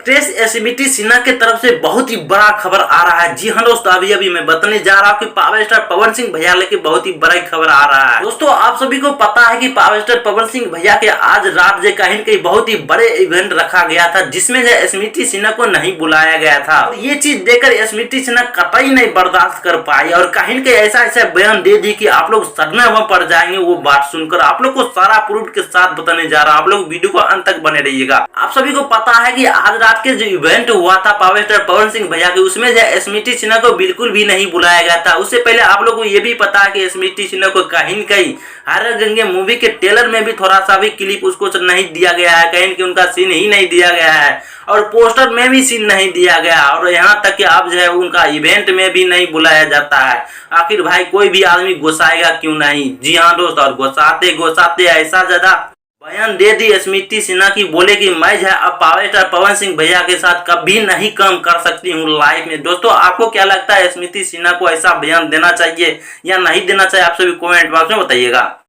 Actress स्मृति सिन्हा की तरफ से बहुत ही बड़ा खबर आ रहा है। जी हाँ दोस्तों, अभी मैं बताने जा रहा हूँ कि पावर स्टार पवन सिंह भैया लेके बहुत ही बड़ा खबर आ रहा है। दोस्तों आप सभी को पता है कि पावर स्टार पवन सिंह भैया के आज रात जो कहीं कहीं बहुत ही बड़े इवेंट रखा गया था, जिसमें जो स्मृति सिन्हा को नहीं बुलाया गया था। और ये चीज देखकर स्मृति सिन्हा कतई नहीं बर्दाश्त कर पाई और कहीं कहीं ऐसा ऐसा बयान दे दी कि आप लोग सदमे में पड़ जाएंगे। वो बात सुनकर आप लोग को सारा प्रूफ के साथ बताने जा रहा हूँ। आप लोग वीडियो को अंत तक बने रहिएगा। आप सभी को पता है कि आज रात के जो इवेंट हुआ था पावर स्टार पवन सिंह भैया के, उसमें जो स्मृति सिन्हा को बिल्कुल भी नहीं बुलाया गया था। उससे पहले आप लोगों को ये भी पता है कि स्मृति सिन्हा को कहीं कहीं हर गंगे मूवी के ट्रेलर में भी थोड़ा सा भी क्लिप उसको नहीं दिया गया है, कहीं कि उनका सीन ही नहीं दिया गया है और पोस्टर में भी सीन नहीं दिया गया और यहाँ तक कि अब जो है उनका इवेंट में भी नहीं बुलाया जाता है। आखिर भाई कोई भी आदमी गुस्साएगा क्यों नहीं। जी हाँ दोस्त, और गुस्साते गुस्साते ऐसा ज्यादा बयान दे दी स्मृति सिन्हा की, बोले कि मैं जो है अब पावर स्टार पवन सिंह भैया के साथ कभी नहीं काम कर सकती हूँ लाइफ में। दोस्तों आपको क्या लगता है, स्मृति सिन्हा को ऐसा बयान देना चाहिए या नहीं देना चाहिए? आप सभी कमेंट बॉक्स में बताइएगा।